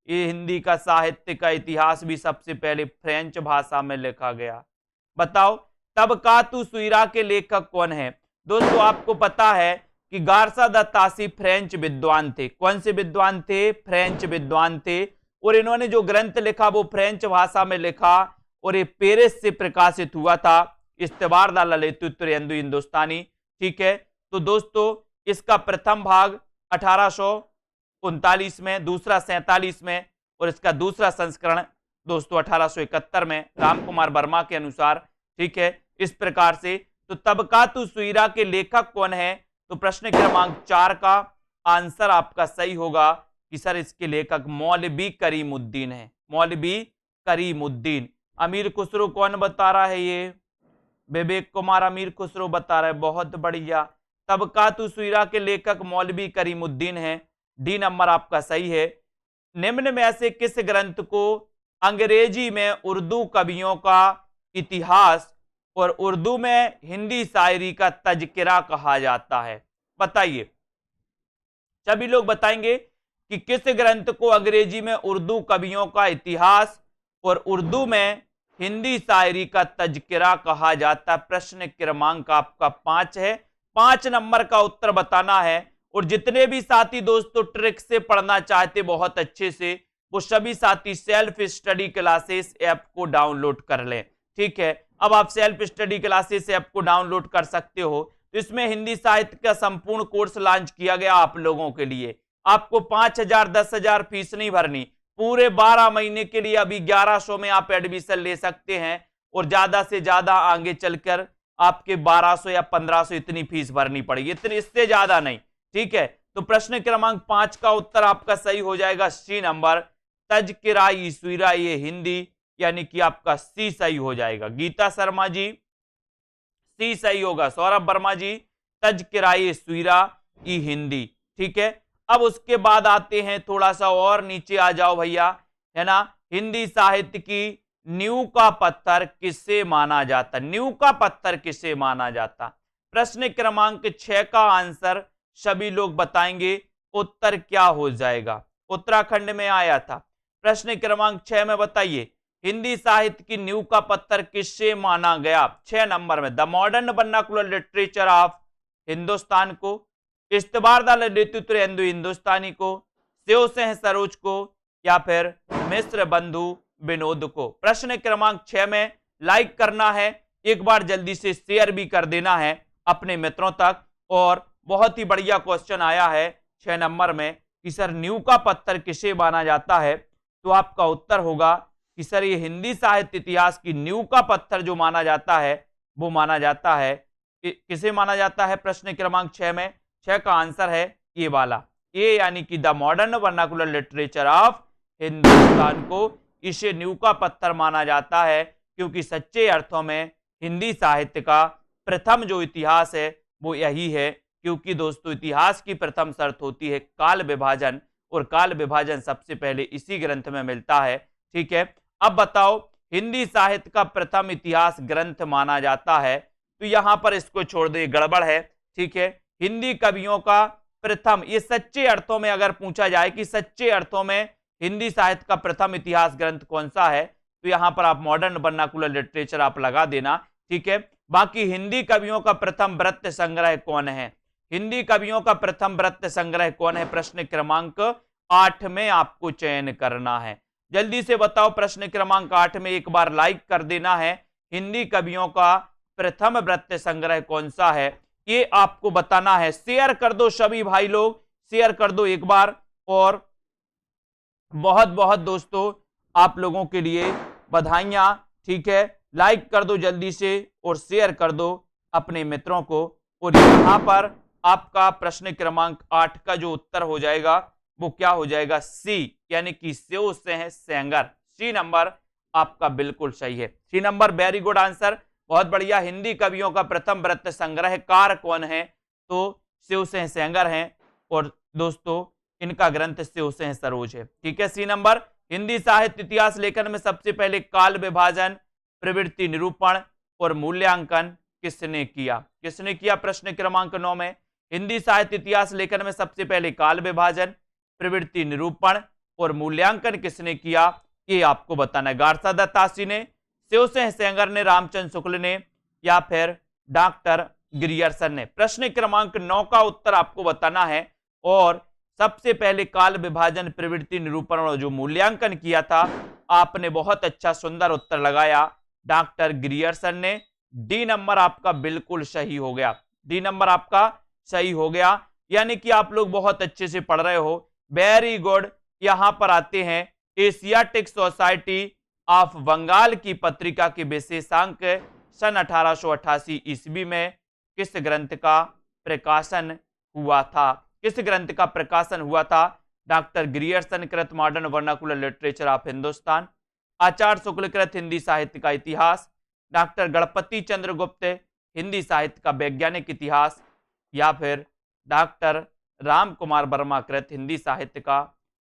ये हिंदी का साहित्य का इतिहास भी सबसे पहले फ्रेंच भाषा में लिखा गया। बताओ तबकातु सुइरा के लेखक कौन है? दोस्तों आपको पता है कि गारसादा ताशी फ्रेंच विद्वान थे। कौन से विद्वान थे? फ्रेंच विद्वान थे। और इन्होंने जो ग्रंथ लिखा वो फ्रेंच भाषा में लिखा, और ये पेरिस से प्रकाशित हुआ था, इस्तेबारदा ललितुतुर एंदुई हिंदुस्तानी। ठीक है। तो दोस्तों इसका प्रथम भाग 1839 में, दूसरा 47 में, और इसका दूसरा संस्करण दोस्तों 1871 में रामकुमार वर्मा के अनुसार। ठीक है। इस प्रकार से तो तबकातु सुइरा के लेखक कौन है? तो प्रश्न क्रमांक 4 का आंसर आपका सही होगा कि सर इसके लेखक मौलवी करीमुद्दीन है। मौलवी करीमुद्दीन। अमीर खुसरो कौन बता रहा है? ये विवेक कुमार अमीर खुसरो बता रहा है। बहुत बढ़िया। तबकातु सुइरा के लेखक मौलवी करीमुद्दीन है। डी नंबर आपका सही है। निम्न में ऐसे किस ग्रंथ को अंग्रेजी में उर्दू कवियों का इतिहास और उर्दू में हिंदी शायरी का तज़किरा कहा जाता है? बताइए, सभी लोग बताएंगे कि किस ग्रंथ को अंग्रेजी में उर्दू कवियों का इतिहास और उर्दू में हिंदी शायरी का तज़किरा कहा जाता है? प्रश्न क्रमांक आपका 5 है। 5 नंबर का उत्तर बताना है। और जितने भी साथी दोस्तों ट्रिक से पढ़ना चाहते बहुत अच्छे से, वो सभी साथी सेल्फ स्टडी क्लासेस ऐप को डाउनलोड कर लें। ठीक है। अब आप सेल्फ स्टडी क्लासेस ऐप को डाउनलोड कर सकते हो। तो इसमें हिंदी साहित्य का संपूर्ण कोर्स लॉन्च किया गया आप लोगों के लिए। आपको 5,000 10,000 फीस नहीं भरनी, पूरे 12 महीने के लिए अभी 1100 में आप एडमिशन ले सकते हैं, और ज्यादा से ज्यादा आगे चलकर आपके 1200 या 1500 इतनी फीस भरनी पड़ेगी, इतनी, इससे ज्यादा नहीं। ठीक है। तो प्रश्न क्रमांक 5 का उत्तर आपका सही हो जाएगा सी नंबर, तज़किरा-ए सुइरा ये हिंदी, यानी कि आपका सी सही हो जाएगा। गीता शर्मा जी सी सही होगा। सौरभ वर्मा जी तज़किरा-ए सुइरा ई हिंदी। ठीक है। अब उसके बाद आते हैं, थोड़ा सा और नीचे आ जाओ भैया, है ना। हिंदी साहित्य की नींव का पत्थर किसे माना जाता? नींव का पत्थर किसे माना जाता? प्रश्न क्रमांक 6 का आंसर सभी लोग बताएंगे। उत्तर क्या हो जाएगा? उत्तराखंड में आया था। प्रश्न क्रमांक 6 में बताइए, हिंदी साहित्य की नींव का पत्थर किससे माना गया? 6 नंबर में the modern vernacular literature of Hindustan को, इस्तेबारदा ललितुतुर एंदुई हिंदुस्तानी को, शिव सिंह सरोज को, या फिर मिश्र बंधु विनोद को? प्रश्न क्रमांक 6 में लाइक करना है, एक बार जल्दी से शेयर भी कर देना है अपने मित्रों तक। और बहुत ही बढ़िया क्वेश्चन आया है 6 नंबर में कि सर नींव का पत्थर किसे माना जाता है? तो आपका उत्तर होगा कि सर ये हिंदी साहित्य इतिहास की नींव का पत्थर जो माना जाता है वो माना जाता है किसे माना जाता है? प्रश्न क्रमांक 6 में 6 का आंसर है ये वाला, ये यानी कि the modern vernacular literature of Hindustan को इसे नींव का पत्थर माना जाता है, क्योंकि सच्चे अर्थों में हिंदी साहित्य का प्रथम जो इतिहास है वो यही है। क्योंकि दोस्तों इतिहास की प्रथम शर्त होती है काल विभाजन, और काल विभाजन सबसे पहले इसी ग्रंथ में मिलता है। ठीक है, अब बताओ हिंदी साहित्य का प्रथम इतिहास ग्रंथ माना जाता है, तो यहां पर इसको छोड़ दो, ये गड़बड़ है। ठीक है, हिंदी कवियों का प्रथम, ये सच्चे अर्थों में अगर पूछा जाए कि सच्चे अर्थों में हिंदी साहित्य का प्रथम इतिहास ग्रंथ कौन सा है, तो यहां पर आप मॉडर्न वर्नाकुलर लिटरेचर आप लगा देना। ठीक है, बाकी हिंदी कवियों का प्रथम वृत्त संग्रह कौन है? हिंदी कवियों का प्रथम वृत्त संग्रह कौन है? प्रश्न क्रमांक 8 में आपको चयन करना है। जल्दी से बताओ, प्रश्न क्रमांक 8 में एक बार लाइक कर देना है। हिंदी कवियों का प्रथम वृत्त संग्रह कौन सा है ये आपको बताना है। शेयर कर दो सभी भाई लोग, शेयर कर दो एक बार। और बहुत बहुत दोस्तों आप लोगों के लिए बधाइयां। ठीक है, लाइक कर दो जल्दी से और शेयर कर दो अपने मित्रों को। और यहां पर आपका प्रश्न क्रमांक 8 का जो उत्तर हो जाएगा वो क्या हो जाएगा? सी, यानी कि सेव से है सेंगर। सी नंबर आपका बिल्कुल सही है। C number very good answer, बहुत बढ़िया। हिंदी कवियों का प्रथम वृत्त संग्रहकार कौन है? तो शिव सिंह सेंगर हैं, और दोस्तों इनका ग्रंथ शिव सिंह सरोज है। ठीक है, सी नंबर। हिंदी साहित्य इतिहास लेखन में सबसे पहले काल विभाजन, प्रवृत्ति निरूपण और मूल्यांकन किसने किया? किसने किया? प्रश्न क्रमांक 9 में हिंदी साहित्य इतिहास लेखन में सबसे पहले काल विभाजन, प्रवृत्ति निरूपण और मूल्यांकन किसने किया ये आपको बताना है। गारसा दत्तासी ने, शिव सिंह सेंगर ने, रामचंद्र शुक्ल ने, या फिर डॉक्टर ग्रियर्सन ने? प्रश्न क्रमांक 9 का उत्तर आपको बताना है। और सबसे पहले काल विभाजन, प्रवृत्ति निरूपण और जो मूल्यांकन किया था, आपने बहुत अच्छा सुंदर उत्तर लगाया, डॉक्टर ग्रियर्सन ने। डी नंबर आपका बिल्कुल सही हो गया। डी नंबर आपका सही हो गया, यानी कि आप लोग बहुत अच्छे से पढ़ रहे हो। Very good. यहां पर आते हैं, एशियाटिक सोसाइटी ऑफ बंगाल की पत्रिका के विशेषांक सन 1888 ईस्वी में किस ग्रंथ का प्रकाशन हुआ था? किस ग्रंथ का प्रकाशन हुआ था? डॉक्टर ग्रियर्सन कृत modern vernacular literature of Hindustan, Acharya Shukla कृत हिंदी साहित्य का इतिहास, डॉक्टर गणपति चंद्र गुप्त हिंदी साहित्य का वैज्ञानिक इतिहास, या फिर डॉक्टर राम कुमार वर्मा कृत हिंदी साहित्य का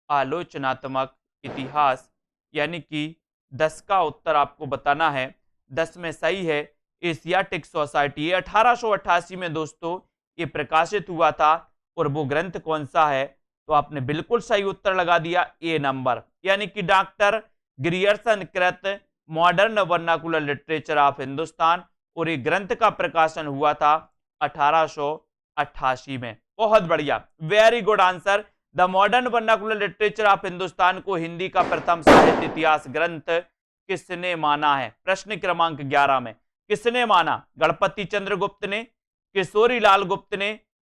आलोचनात्मक इतिहास। यानी कि 10 का उत्तर आपको बताना है। 10 में सही है एशियाटिक सोसाइटी। 1888 में दोस्तों ये प्रकाशित हुआ था। और वो ग्रंथ कौन सा है? तो आपने बिल्कुल सही उत्तर लगा दिया, ए नंबर, यानी कि डॉक्टर ग्रियर्सन कृत modern vernacular literature of Hindustan. और ये ग्रंथ का प्रकाशन हुआ था 1888 में। बहुत बढ़िया, very good answer. The modern vernacular literature of Hindustan को हिंदी का प्रथम साहित्य इतिहास ग्रंथ किसने माना है? प्रश्न क्रमांक 11 में किसने माना? गणपति चंद्र गुप्त ने, किशोरी लाल गुप्त ने,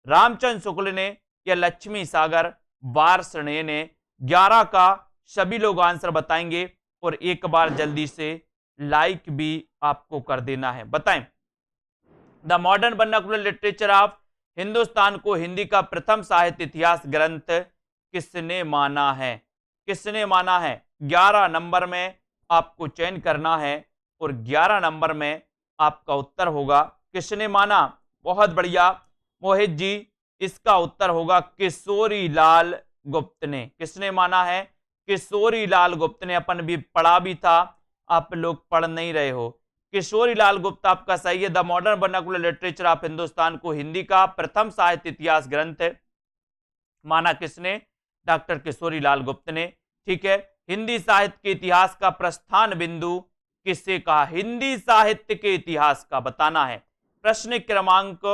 रामचंद्र शुक्ल ने, या लक्ष्मी सागर वार्ष्णेय ने? 11 का सभी लोग आंसर बताएंगे। और एक बार जल्दी से लाइक भी आपको कर देना है। बताएं, the modern vernacular literature of Hindustan को हिंदी का प्रथम साहित्य इतिहास ग्रंथ किसने माना है? किसने माना है? 11 नंबर में आपको चयन करना है। और 11 नंबर में आपका उत्तर होगा किसने माना? बहुत बढ़िया मोहित जी, इसका उत्तर होगा किशोरी लाल गुप्त ने। किसने माना है? किशोरी लाल गुप्त ने। अपन भी पढ़ा भी था, आप लोग पढ़ नहीं रहे हो। किशोरी लाल गुप्त आपका सही है। The modern vernacular literature of Hindustan को हिंदी का प्रथम साहित्य इतिहास ग्रंथ माना किसने? डॉक्टर किशोरी लाल गुप्त ने। ठीक है, हिंदी साहित्य के इतिहास का प्रस्थान बिंदु किससे कहा? हिंदी साहित्य के इतिहास का बताना है। प्रश्न क्रमांक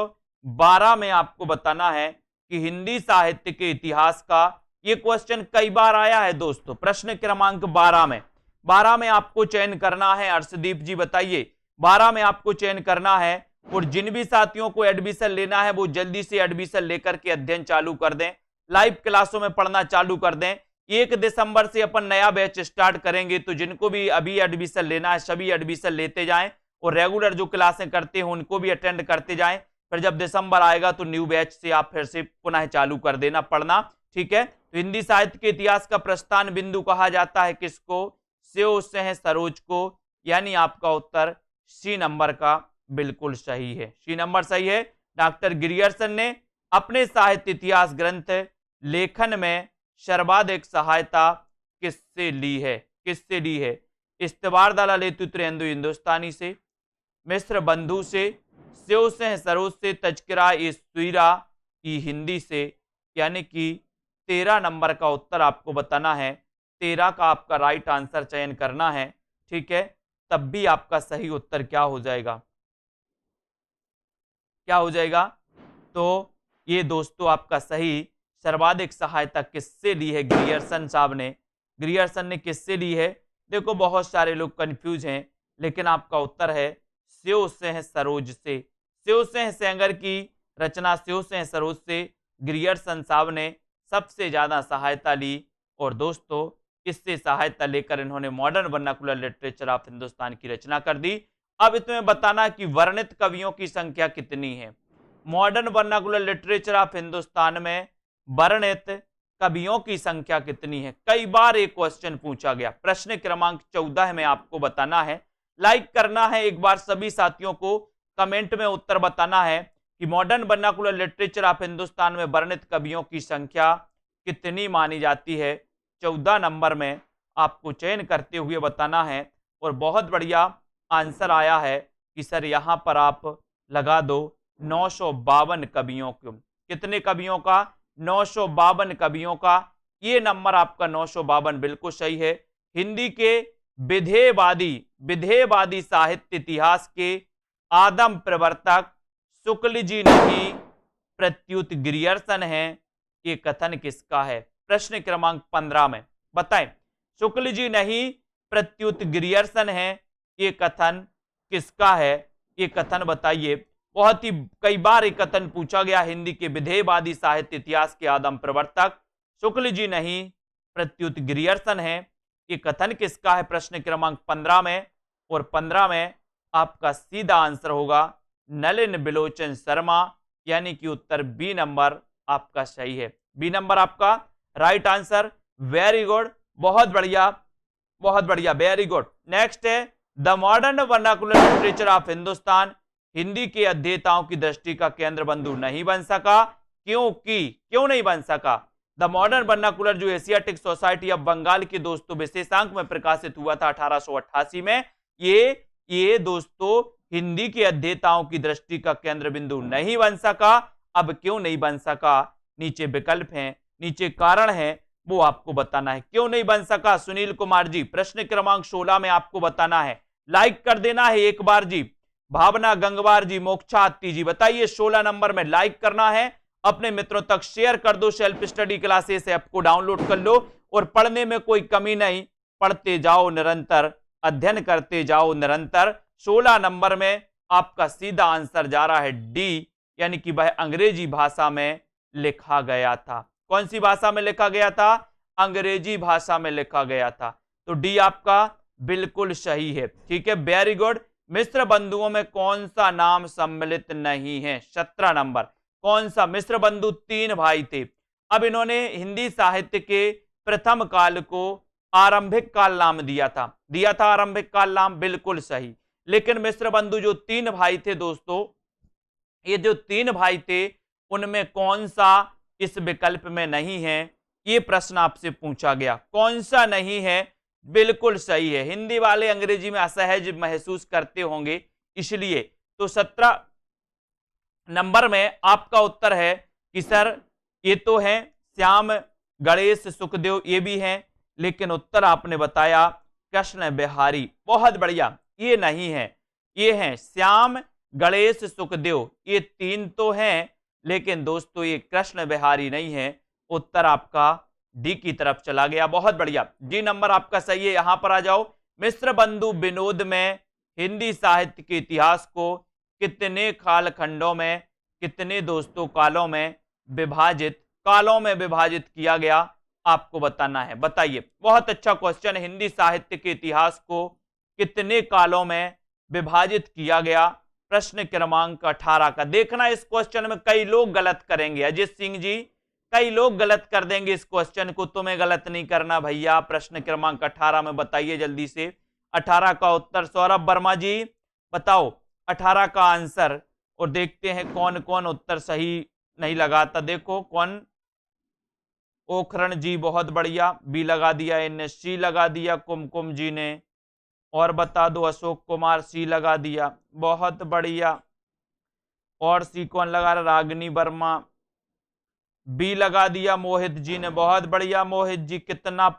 12 में आपको बताना है कि हिंदी साहित्य के इतिहास का, ये क्वेश्चन कई बार आया है दोस्तों। प्रश्न क्रमांक 12 में आपको चयन करना है। अर्शदीप जी बताइए, 12 में आपको चयन करना है। और जिन भी साथियों को एडमिशन लेना है वो जल्दी से एडमिशन लेकर के अध्ययन चालू कर दें, लाइव क्लासों में पढ़ना चालू कर दें। 1 दिसंबर से अपन नया बैच स्टार्ट करेंगे, तो जिनको भी अभी एडमिशन लेना है सभी एडमिशन लेते जाएं और रेगुलर जो क्लासें करते हैं उनको भी अटेंड करते जाएं। फिर जब दिसंबर आएगा तो न्यू बैच से आप फिर से पुनः चालू कर देना पढ़ना, ठीक है। तो हिंदी साहित्य के इतिहास का प्रस्थान बिंदु कहा जाता है किसको? स्यो सेह सरोज को, यानी आपका उत्तर सी नंबर का बिल्कुल सही है, सी नंबर सही है। डॉक्टर गिरियर्सन ने अपने साहित्य इतिहास ग्रंथ लेखन में सर्वाधिक सहायता किससे ली है? किससे ली है? इस्तवार दला लेतुत्रेंदु हिंदुस्तानी से, मिस्र बंधु से, स्यो सेह सरोज से, तजकिरा ए सुईरा की हिंदी से, यानी कि 13 नंबर का उत्तर आपको बताना है। 13 का आपका राइट आंसर चयन करना है, ठीक है। तब भी आपका सही उत्तर क्या हो जाएगा? क्या हो जाएगा? तो ये दोस्तों आपका सही सर्वाधिक सहायता किससे ली है? ग्रियर्सन साहब ने। ग्रियर्सन ने किससे ली है? देखो बहुत सारे लोग कंफ्यूज हैं, लेकिन आपका उत्तर है स्यो सेह सरोज से। स्यो सेह सेंगर की रचना स्यो सेह सरोज से ग्रियर्सन साहब ने सबसे ज्यादा सहायता ली और दोस्तों इससे सहायता लेकर इन्होंने modern vernacular literature of Hindustan की रचना कर दी। अब तुम्हें बताना कि वर्णित कवियों की संख्या कितनी है। Modern vernacular literature of Hindustan में वर्णित कवियों की संख्या कितनी है? कई बार एक क्वेश्चन पूछा गया। प्रश्न क्रमांक 14 में आपको बताना है, लाइक करना है एक बार सभी साथियों को, कमेंट में उत्तर बताना है कि modern vernacular literature of Hindustan में वर्णित कवियों की संख्या कितनी मानी जाती है। 14 नंबर में आपको चयन करते हुए बताना है। और बहुत बढ़िया आंसर आया है कि सर यहां पर आप लगा दो 952 कवियों को। कितने कवियों का? 952 कवियों का। ये नंबर आपका 952 बिल्कुल सही है। हिंदी के विधेयवादी साहित्य इतिहास के आदम प्रवर्तक शुक्ल जी नहीं प्रत्युत ग्रियर्सन है। ये कथन किसका है? प्रश्न क्रमांक 15 में बताएं। शुक्ल जी नहीं प्रत्युत ग्रियर्सन है, ये कथन किसका है? ये कथन बताइए। बहुत ही कई बार ये कथन पूछा गया। हिंदी के विधेयवादी साहित्य इतिहास के आदम प्रवर्तक शुक्ल जी नहीं प्रत्युत ग्रियर्सन है, ये कथन किसका है? प्रश्न क्रमांक 15 में। और 15 में आपका सीधा आंसर होगा नलिन बिलोचन शर्मा, यानी कि उत्तर बी नंबर आपका सही है। बी नंबर आपका राइट आंसर। वेरी गुड, बहुत बढ़िया, बहुत बढ़िया, वेरी गुड। नेक्स्ट है the modern vernacular literature of Hindustan Hindi के अध्येताओं की दृष्टि का केंद्र बिंदु नहीं बन सका, क्योंकि क्यों नहीं बन सका? द मॉडर्न वर्नाकुलर जो एशियाटिक सोसाइटी ऑफ बंगाल के दोस्तों विशेषांक में प्रकाशित हुआ था 1888 में, ये दोस्तों हिंदी के अध्येताओं की दृष्टि का केंद्र बिंदु नहीं बन सका। अब क्यों नहीं बन सका? नीचे विकल्प हैं, नीचे कारण है, वो आपको बताना है। क्यों नहीं बन सका सुनील कुमार जी? प्रश्न क्रमांक 16 में आपको बताना है। लाइक कर देना है एक बार जी। भावना गंगवार जी, मोक्षा आत्ती जी, बताइए 16 नंबर में लाइक करना है, अपने मित्रों तक शेयर कर दो। सेल्फ स्टडी क्लासेस ऐप को डाउनलोड कर लो और पढ़ने में कोई कमी नहीं, पढ़ते जाओ निरंतर, अध्ययन करते जाओ निरंतर। 16 नंबर में आपका सीधा आंसर जा रहा है डी, यानी कि वह अंग्रेजी भाषा में लिखा गया था। कौन सी भाषा में लिखा गया था? अंग्रेजी भाषा में लिखा गया था। तो डी आपका बिल्कुल सही है, ठीक है, वेरी गुड। मिस्र बंधुओं में कौन सा नाम सम्मिलित नहीं है? 17 नंबर कौन सा? मिस्र बंधु 3 भाई थे। अब इन्होंने हिंदी साहित्य के प्रथम काल को आरंभिक काल नाम दिया था आरंभिक काल नाम, बिल्कुल सही। लेकिन मिस्र बंधु जो 3 भाई थे दोस्तों, ये जो 3 भाई थे उनमें कौन सा इस विकल्प में नहीं है? ये प्रश्न आपसे पूछा गया। कौन सा नहीं है? बिल्कुल सही है। हिंदी वाले अंग्रेजी में असहज महसूस करते होंगे, इसलिए तो 17 नंबर में आपका उत्तर है कि सर ये तो है श्याम गणेश सुखदेव, ये भी हैं, लेकिन उत्तर आपने बताया कृष्ण बिहारी। बहुत बढ़िया, ये नहीं है, ये हैं श्याम गणेश सुखदेव, ये 3 तो हैं, लेकिन दोस्तों ये कृष्ण बिहारी नहीं है। उत्तर आपका डी की तरफ चला गया। बहुत बढ़िया, डी नंबर आपका सही है। यहां पर आ जाओ। मिस्र बंधु विनोद में हिंदी साहित्य के इतिहास को कितने कालखंडों में, कितने दोस्तों कालों में विभाजित किया गया? आपको बताना है। बताइए, बहुत अच्छा क्वेश्चन। हिंदी साहित्य के इतिहास को कितने कालों में विभाजित किया गया? प्रश्न क्रमांक 18 का। देखना इस क्वेश्चन में कई लोग गलत करेंगे, अजीत सिंह जी, कई लोग गलत कर देंगे इस क्वेश्चन को, तुम्हें गलत नहीं करना भैया। प्रश्न क्रमांक 18 में बताइए जल्दी से 18 का उत्तर। सौरभ वर्मा जी बताओ 18 का आंसर, और देखते हैं कौन कौन उत्तर सही नहीं लगाता। देखो कौन, ओखरण जी बहुत बढ़िया, बी लगा दिया, इनने सी लगा दिया, कुमकुम जी ने, और बता दो अशोक कुमार सी लगा दिया, बहुत बढ़िया। और सी कौन लगा रहा? रागिनी वर्मा, बी लगा दिया मोहित जी ने, बहुत बढ़िया मोहित जी, कितना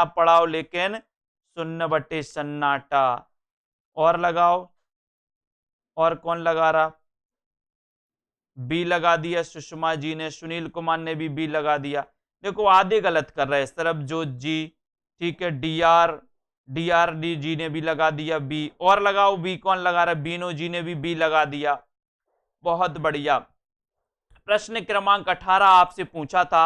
पढ़ाओ लेकिन शून्य बटे सन्नाटा। और लगाओ, और कौन लगा रहा? बी लगा दिया सुषमा जी ने, सुनील कुमार ने भी बी लगा दिया। देखो आधे गलत कर रहे हैं, सरबजोत जी, ठीक है, डीआर डी जी ने भी लगा दिया बी। और लगाओ, बी कौन लगा रहा है? बीनो जी ने भी बी लगा दिया, बहुत बढ़िया। प्रश्न क्रमांक 18 आपसे पूछा था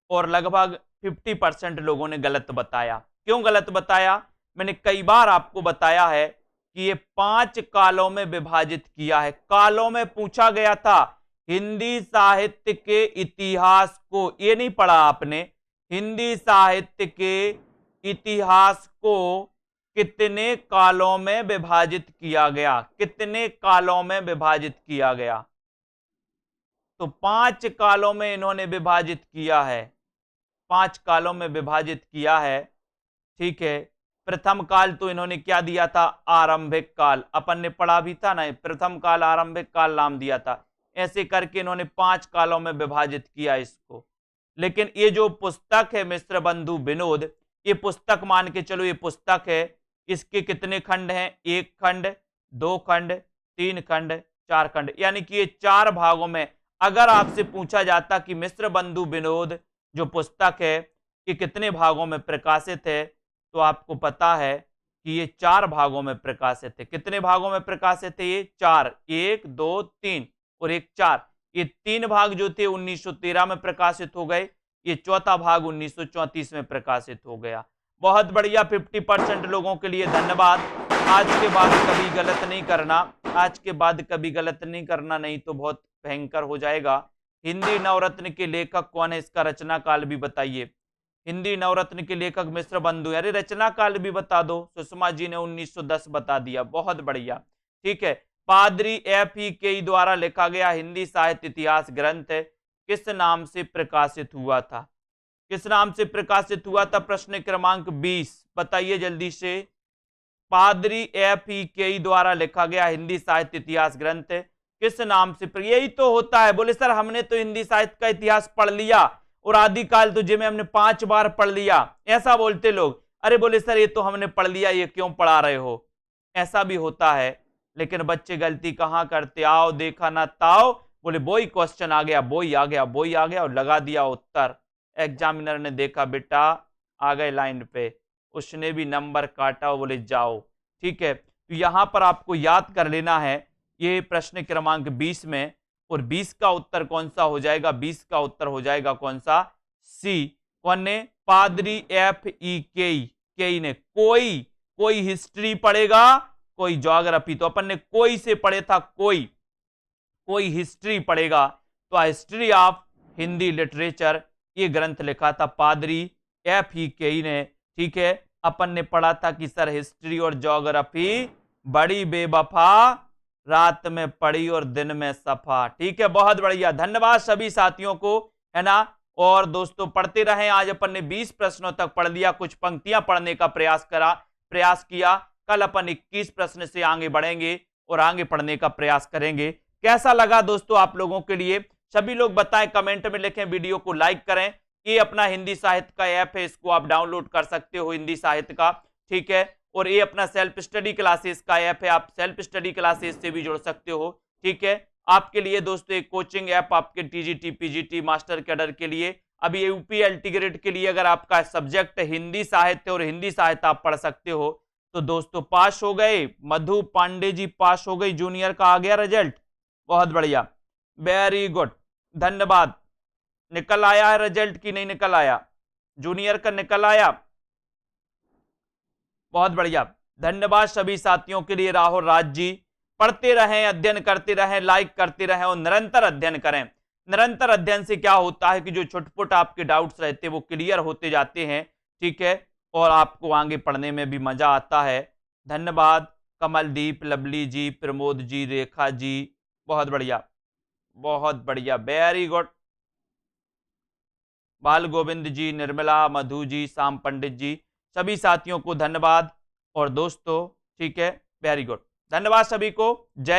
और लगभग 50% लोगों ने गलत बताया। क्यों गलत बताया? मैंने कई बार आपको बताया है कि ये 5 कालों में विभाजित किया है। कालों में पूछा गया था। हिंदी साहित्य के इतिहास को, ये नहीं पढ़ा आपने, हिंदी साहित्य के इतिहास को कितने कालों में विभाजित किया गया? कितने कालों में विभाजित किया गया? तो 5 कालों में इन्होंने विभाजित किया है, 5 कालों में विभाजित किया है, ठीक है। प्रथम काल तो इन्होंने क्या दिया था? आरंभिक काल, अपन ने पढ़ा भी था ना, प्रथम काल आरंभिक काल नाम दिया था। ऐसे करके इन्होंने 5 कालों में विभाजित किया इसको। लेकिन ये जो पुस्तक है मिश्र बंधु विनोद, ये पुस्तक मान के चलो, ये पुस्तक है, इसके कितने खंड हैं? 1 खंड, 2 खंड, 3 खंड, 4 खंड, यानी कि ये 4 भागों में। अगर आपसे पूछा जाता कि मिश्र बंधु विनोद जो पुस्तक है ये कितने भागों में प्रकाशित है, तो आपको पता है कि ये 4 भागों में प्रकाशित है। कितने भागों में प्रकाशित है? ये 4, 1 2 3 और 1 4। ये 3 भाग जो थे 1913 में प्रकाशित हो गए, ये चौथा भाग 1934 में प्रकाशित हो गया। बहुत बढ़िया, 50% लोगों के लिए धन्यवाद। आज के बाद कभी गलत नहीं करना, आज के बाद कभी गलत नहीं करना, नहीं तो बहुत भयंकर हो जाएगा। हिंदी नवरत्न के लेखक कौन है? इसका रचना काल भी बताइए। हिंदी नवरत्न के लेखक मिश्र बंधु, अरे रचना काल भी बता दो। सुषमा जी ने 1910 बता दिया, बहुत बढ़िया, ठीक है। पादरी FEKE द्वारा लिखा गया हिंदी साहित्य इतिहास ग्रंथ किस नाम से प्रकाशित हुआ था? किस नाम से प्रकाशित हुआ था? प्रश्न क्रमांक 20 बताइए जल्दी से। पादरी FEKE द्वारा लिखा गया हिंदी साहित्य इतिहास ग्रंथ किस नाम से? यही तो होता है, बोले सर हमने तो हिंदी साहित्य का इतिहास पढ़ लिया और आदिकाल तो जिसमें हमने 5 बार पढ़ लिया, ऐसा बोलते लोग। अरे बोले सर ये तो हमने पढ़ लिया, ये क्यों पढ़ा रहे हो? ऐसा भी होता है, लेकिन बच्चे गलती कहां करते? आओ देखा ना ताओ, बोले वो ही क्वेश्चन आ गया, वो ही आ गया, वो ही आ गया, और लगा दिया उत्तर। एग्जामिनर ने देखा बेटा आ गए लाइन पे, उसने भी नंबर काटा, बोले जाओ, ठीक है। तो यहां पर आपको याद कर लेना है ये प्रश्न क्रमांक 20 में, और 20 का उत्तर कौन सा हो जाएगा? 20 का उत्तर हो जाएगा कौन सा? सी। कौन ने? पादरी FEKE ने। कोई हिस्ट्री पढ़ेगा, कोई ज्योग्राफी, तो अपन ने कोई से पढ़े था, कोई हिस्ट्री पढ़ेगा तो हिस्ट्री ऑफ हिंदी लिटरेचर, ये ग्रंथ लिखा था पादरी FEKE ने, ठीक है। अपन ने पढ़ा था कि सर हिस्ट्री और ज्योग्राफी बड़ी बेवफा, रात में पढ़ी और दिन में सफा, ठीक है। बहुत बढ़िया, धन्यवाद सभी साथियों को, है ना। और दोस्तों पढ़ते रहें। आज अपन ने 20 प्रश्नों तक पढ़ लिया, कुछ पंक्तियां पढ़ने का प्रयास किया। कल अपन 21 प्रश्न से आगे बढ़ेंगे और आगे पढ़ने का प्रयास करेंगे। कैसा लगा दोस्तों आप लोगों के लिए? सभी लोग बताएं, कमेंट में लिखें, वीडियो को लाइक करें। ये अपना हिंदी साहित्य का ऐप है, इसको आप डाउनलोड कर सकते हो, हिंदी साहित्य का, ठीक है। और ये अपना सेल्फ स्टडी क्लासेस का ऐप है, आप सेल्फ स्टडी क्लासेस से भी जुड़ सकते हो, ठीक है। आपके लिए दोस्तों एक कोचिंग ऐप आपके TGT PGT मास्टर कैडर के लिए, अभी UPLT ग्रेड के लिए अगर आपका सब्जेक्ट हिंदी साहित्य और हिंदी साहित्य आप पढ़ सकते हो, तो दोस्तों पास हो गए। मधु पांडे जी पास हो गई, जूनियर का आ गया रिजल्ट, बहुत बढ़िया, वेरी गुड, धन्यवाद। निकल आया है रिजल्ट की नहीं निकल आया? जूनियर का निकल आया, बहुत बढ़िया। धन्यवाद सभी साथियों के लिए। राहुल राज जी, पढ़ते रहें, अध्ययन करते रहें, लाइक करते रहें और निरंतर अध्ययन करें। निरंतर अध्ययन से क्या होता है कि जो छुटपुट आपके डाउट्स रहते हैं वो क्लियर होते जाते हैं, ठीक है, और आपको आगे पढ़ने में भी मजा आता है। धन्यवाद कमलदीप, लवली जी, प्रमोद जी, रेखा जी, बहुत बढ़िया, बहुत बढ़िया, वेरी गुड। बाल गोविंद जी, निर्मला, मधु जी, शाम पंडित जी, सभी साथियों को धन्यवाद। और दोस्तों, ठीक है, वेरी गुड, धन्यवाद सभी को। जय